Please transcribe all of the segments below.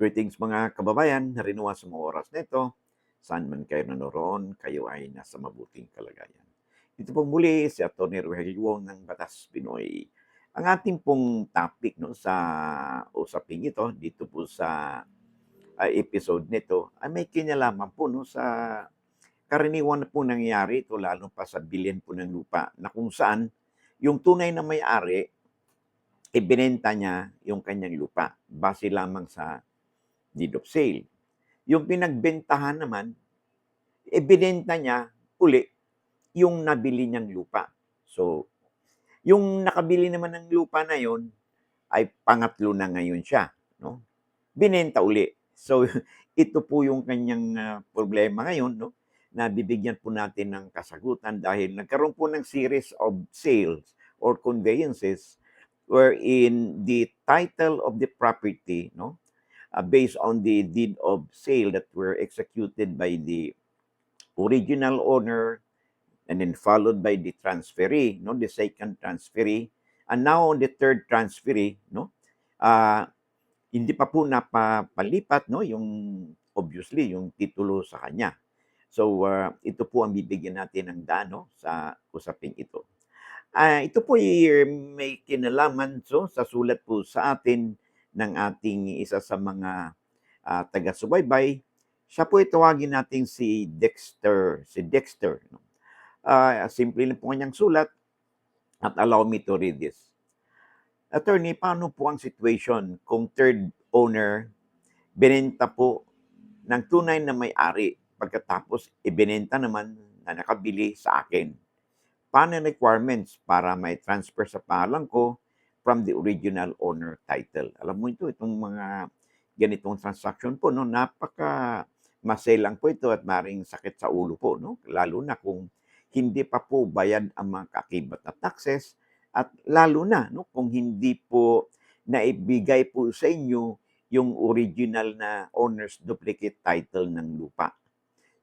Greetings mga kababayan, narinawa sa mga oras na ito. Saan man kayo nanoroon, kayo ay nasa mabuting kalagayan. Ito pong muli si Atty. Rogelio Wong ng Batas Pinoy. Ang ating pong topic no, sa usaping ito, dito po sa episode nito, ay may kinalaman po no, sa karaniwan na po nangyayari ito, lalo pa sa bilyan po ng lupa, na kung saan yung tunay na may-ari, ibinenta niya yung kanyang lupa base lamang sa deed of sale. Yung pinagbentahan naman, ibinenta niya uli yung nabili niyang lupa. So, yung nakabili naman ng lupa na yon ay pangatlo na ngayon siya, no? Binenta uli. So, ito po yung kanyang problema ngayon, no? Na bibigyan po natin ng kasagutan dahil nagkaroon po ng series of sales or conveyances wherein the title of the property, no, based on the deed of sale that were executed by the original owner and then followed by the transferee, no, the second transferee, and now the third transferee, no, uh, hindi pa po napapalipat, no, yung obviously yung titulo sa kanya. So, ito po ang bibigyan natin ng daan, no, sa usaping ito. Ito po ay may kinalaman so, sa sulat po sa atin ng ating isa sa mga taga-subaybay. Siya po itawagin natin si Dexter. Si Dexter. No? Simple lang po kanyang sulat at allow me to read this. Attorney, paano po ang situation kung third owner binenta po ng tunay na may-ari pagkatapos ibinenta naman na nakabili sa akin? Paano ang requirements para may transfer sa pangalan ko from the original owner title? Alam mo ito, itong mga ganitong transaction po, no, napaka maselang po ito at maring sakit sa ulo po, no? Lalo na kung hindi pa po bayad ang mga kaakibat na taxes at lalo na no, kung hindi po naibigay po sa inyo yung original na owner's duplicate title ng lupa.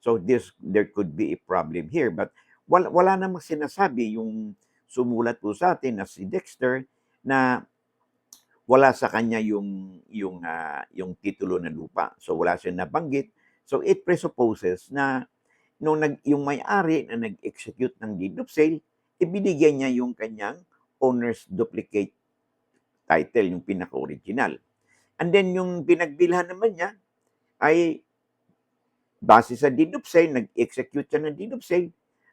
So there could be a problem here, but wala namang sinasabi yung sumulat po sa atin na si Dexter na wala sa kanya yung titulo ng lupa. So wala siyang nabanggit. So it presupposes na yung may-ari na nag-execute ng deed of sale, ibinigay niya yung kanyang owner's duplicate title, yung pinaka-original. And then yung pinagbilhan naman niya ay base sa deed of sale, nag-execute siya ng deed of sale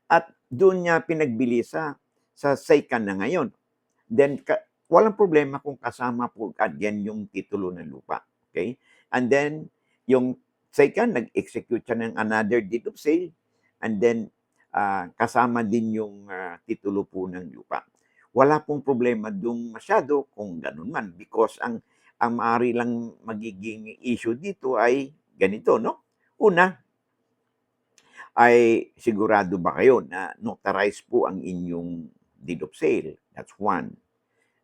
at doon niya pinagbili sa second na ngayon. Then, walang problema kung kasama po again yung titulo ng lupa. Okay? And then, yung second, nag-execute siya ng another deed of sale and then kasama din yung titulo po ng lupa. Wala pong problema doon masyado kung ganun man because ang maaari lang magiging issue dito ay ganito, no? Una, ay sigurado ba kayo na notarize po ang inyong deed of sale? That's one.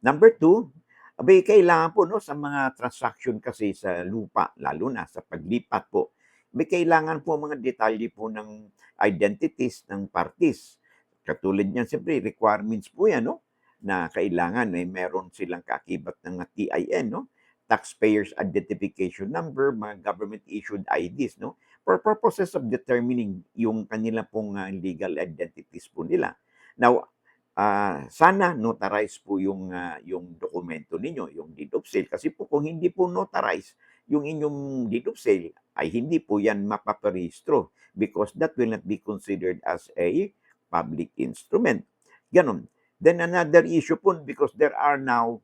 Number two, abay kailangan po no, sa mga transaction kasi sa lupa, lalo na sa paglipat po, may kailangan po mga detalye po ng identities ng parties. Katulad niyan, siyempre, requirements po yan, no? Na kailangan may meron silang kaakibat ng TIN, no? Taxpayers Identification Number, mga government-issued IDs, no? For purposes of determining yung kanila pong legal identities po nila. Now, sana notarize po yung dokumento ninyo, yung deed of sale. Kasi po kung hindi po notarize, yung inyong deed of sale ay hindi po yan mapaparehistro because that will not be considered as a public instrument. Ganon. Then another issue po because there are now,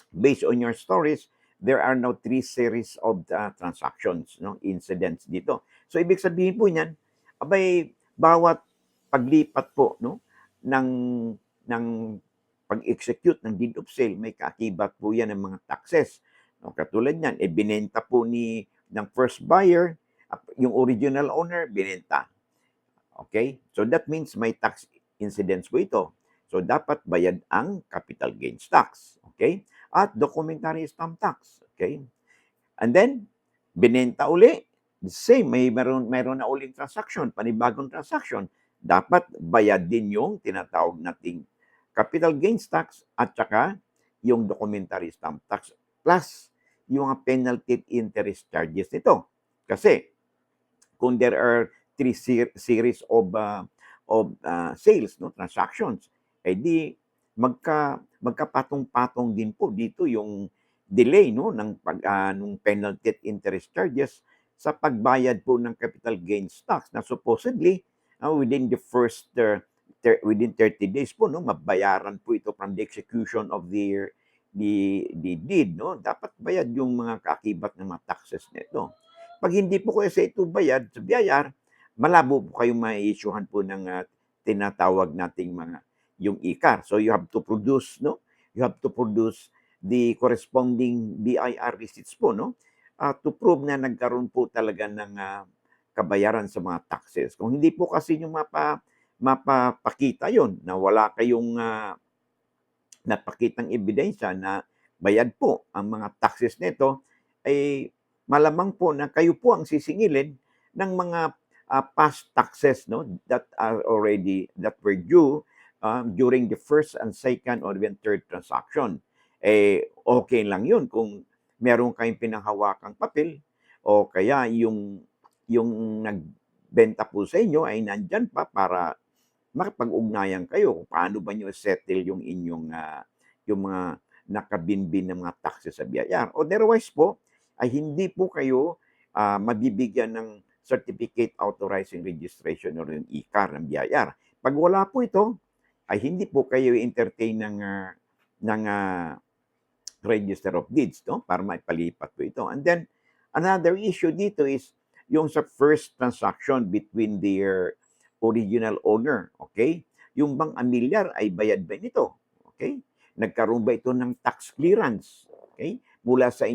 based on your stories, there are now 3 series of transactions, no, incidents dito. So ibig sabihin po niyan, abay bawat paglipat po no ng ng pag-execute ng deed of sale, may kaakibat po yan ng mga taxes. No, katulad niyan, binenta po ng first buyer, yung original owner, binenta. Okay? So that means may tax incidents po ito. So dapat bayad ang capital gains tax. Okay? At documentary stamp tax. Okay? And then, binenta uli, the same, meron na uling transaction, panibagong transaction. Dapat bayad din yung tinatawag nating capital gains tax at saka yung documentary stamp tax plus yung mga penalty at interest charges nito. Kasi kung there are three series of sales, no, transactions, eh di magkapatong-patong din po dito yung delay, no, ng nung penalty at interest charges sa pagbayad po ng capital gains tax na supposedly within the first within 30 days po, no, mabayaran po ito from the execution of the deed, no. Dapat bayad yung mga kaakibat ng mga taxes nito. Pag hindi po kayo sa ito bayad sa BIR, malabo po kayong mai-issuehan po ng tinatawag nating mga yung ICAR. So you have to produce, no? You have to produce the corresponding BIR receipts po, no? To prove na nagkaroon po talaga ng kabayaran sa mga taxes. Kung hindi po kasi yung mapapakita yon na wala kayong napakitang ebidensya na bayad po ang mga taxes nito, ay malamang po na kayo po ang sisingilin ng mga past taxes, no, that were due during the first and second or even third transaction. Eh, okay lang yun kung meron kayong pinanghawakang papel o kaya yung nagbenta po sa inyo ay nandyan pa para makipag-ugnayan kayo kung paano ba niyo settle yung inyong yung mga nakabinbin ng mga taxes sa BIR. Otherwise po, ay hindi po kayo mabibigyan ng Certificate Authorizing Registration or yung ICAR ng BIR. Pag wala po ito, ay hindi po kayo entertain ng Register of Deeds, no? Para maipalipat po ito. And then, another issue dito is yung sa first transaction between their original owner, okay? Yung bang amilyar ay bayad ba nito? Okay? Nagkaroon ba ito ng tax clearance? Okay? Mula sa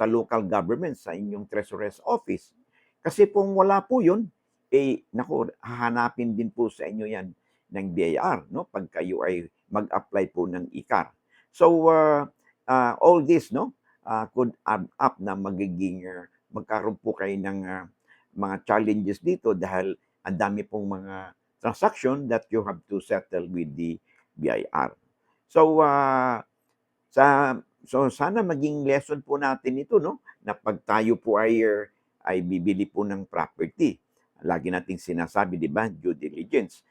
local government, sa inyong treasurer's office. Kasi kung wala po yun, eh, naku, hahanapin din po sa inyo yan ng BIR, no? Pag kayo ay mag-apply po ng ICAR. So, all this, no, could add up na magkaroon po kayo ng mga challenges dito dahil ang dami pong mga transaction that you have to settle with the BIR. So, sana maging lesson po natin ito, no, na pag tayo po ay bibili po ng property, lagi nating sinasabi, di ba, due diligence,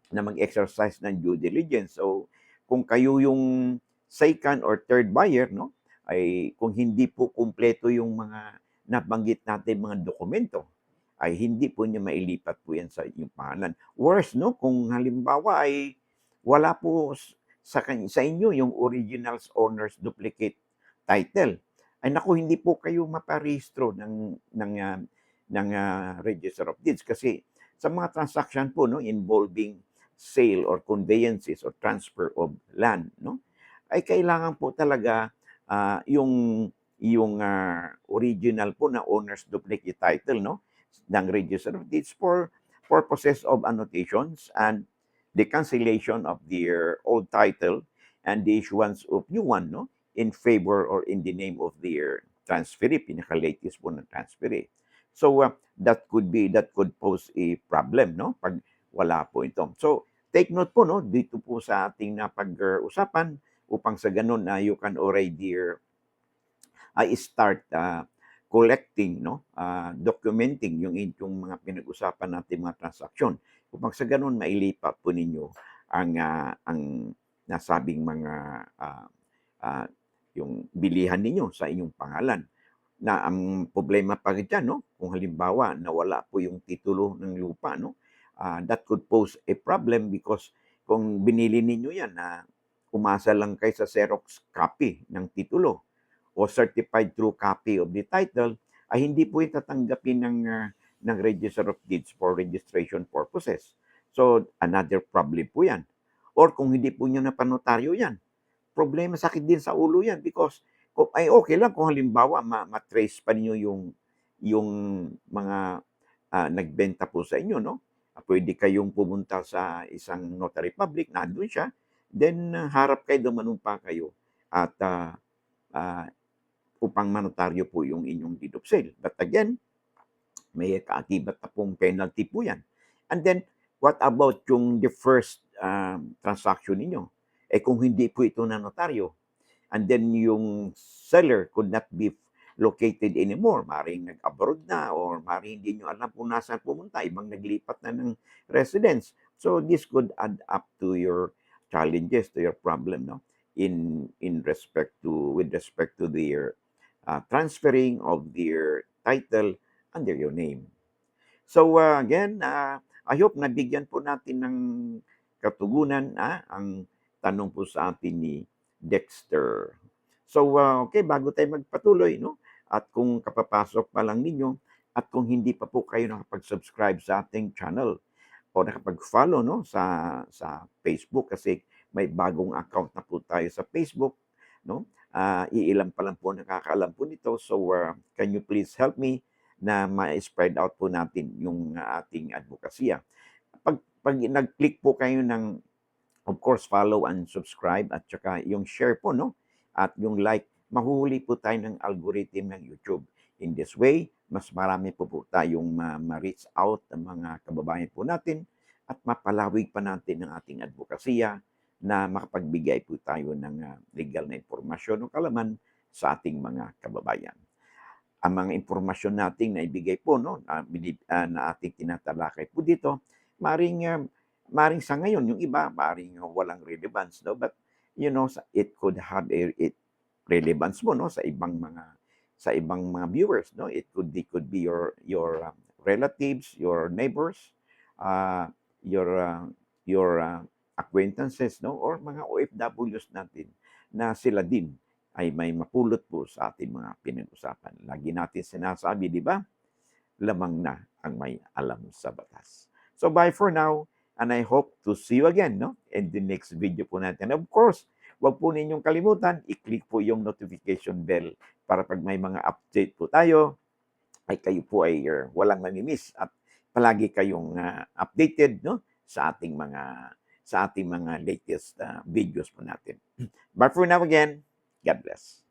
na mag-exercise ng due diligence. So, kung kayo yung second or third buyer, no, ay kung hindi po kumpleto yung mga nabanggit natin mga dokumento, ay hindi po niya mailipat po yan sa inyong pangalan. Worse, no, kung halimbawa ay wala po sa inyo yung original owner's duplicate title, ay naku, hindi po kayo maparehistro ng Register of Deeds kasi sa mga transaction po, no, involving sale or conveyances or transfer of land, no, ay kailangan po talaga yung original po na owner's duplicate title, no, ng Register of Deeds for purposes of annotations and the cancellation of their old title and the issuance of new one, no, in favor or in the name of their transferee, pinaka-latest po ng transferee. So, that could pose a problem, no, pag wala po ito. So, take note po, no, dito po sa ating napag-usapan upang sa ganun na you can already start collecting, no, documenting yung mga pinag-usapan natin mga transaksyon. Upang sa ganun mailipat po ninyo ang nasabing mga yung bilihan ninyo sa inyong pangalan. Na ang problema pa rin dyan, no, kung halimbawa nawala po yung titulo ng lupa, no, that could pose a problem because kung binili ninyo yan na umasa lang kayo sa Xerox copy ng titulo o certified true copy of the title, ay hindi po ito tatanggapin ng Register of Deeds for registration purposes. So, another problem po yan. Or kung hindi po nyo napanotaryo yan, problema, sakit din sa ulo yan because ay okay lang kung halimbawa ma-trace pa niyo yung mga nagbenta po sa inyo, no? Pwede kayong pumunta sa isang notary public, nandun siya, then harap kayo, dumanumpa kayo at upang manotaryo po yung inyong deed of sale. But again, may kaakibat na pong penalty po yan. And then, what about yung the first transaction ninyo? Eh kung hindi po ito na notaryo, and then yung seller could not be located anymore. Maring nag-abroad na or maring hindi nyo alam kung nasaan pumunta, ibang naglipat na ng residence. So this could add up to your challenges, to your problem, no? In respect to with respect to their transferring of their title under your name. So again, I hope nabigyan po natin ng katugunan ang tanong po sa atin ni Dexter. So okay, bago tayo magpatuloy, no? At kung kapapasok pa lang ninyo at kung hindi pa po kayo nakapag-subscribe sa ating channel o nakapag-follow, no, sa Facebook, kasi may bagong account na po tayo sa Facebook, no? Iilan pa lang po nakakaalam po nito. So can you please help me na ma-spread out po natin yung ating advokasya. Pag nag-click po kayo ng, of course, follow and subscribe at saka yung share po, no? At yung like, mahuhuli po tayo ng algorithm ng YouTube. In this way, mas marami po tayong ma-reach out ng mga kababayan po natin at mapalawig pa natin ang ating advokasya na makapagbigay po tayo ng legal na impormasyon o kalaman sa ating mga kababayan. Ang mga impormasyon nating naibigay po, no, na ating tinatalakay po dito, maring sa ngayon yung iba maring walang relevance, no, but it could have relevance mo, no, sa ibang mga viewers, no. They could be your relatives, your neighbors, uh, your acquaintances, no, or mga OFWs natin na sila din ay may mapulot po sa ating mga pinag-usapan. Lagi natin sinasabi, di ba? Lamang na ang may alam sa batas. So bye for now, and I hope to see you again, no, in the next video po natin. Of course, wag po ninyong kalimutan, i-click po yung notification bell para pag may mga update po tayo, ay kayo po ay walang mamimiss at palagi kayong updated, no, sa ating mga latest videos po natin. Bye for now again. God bless.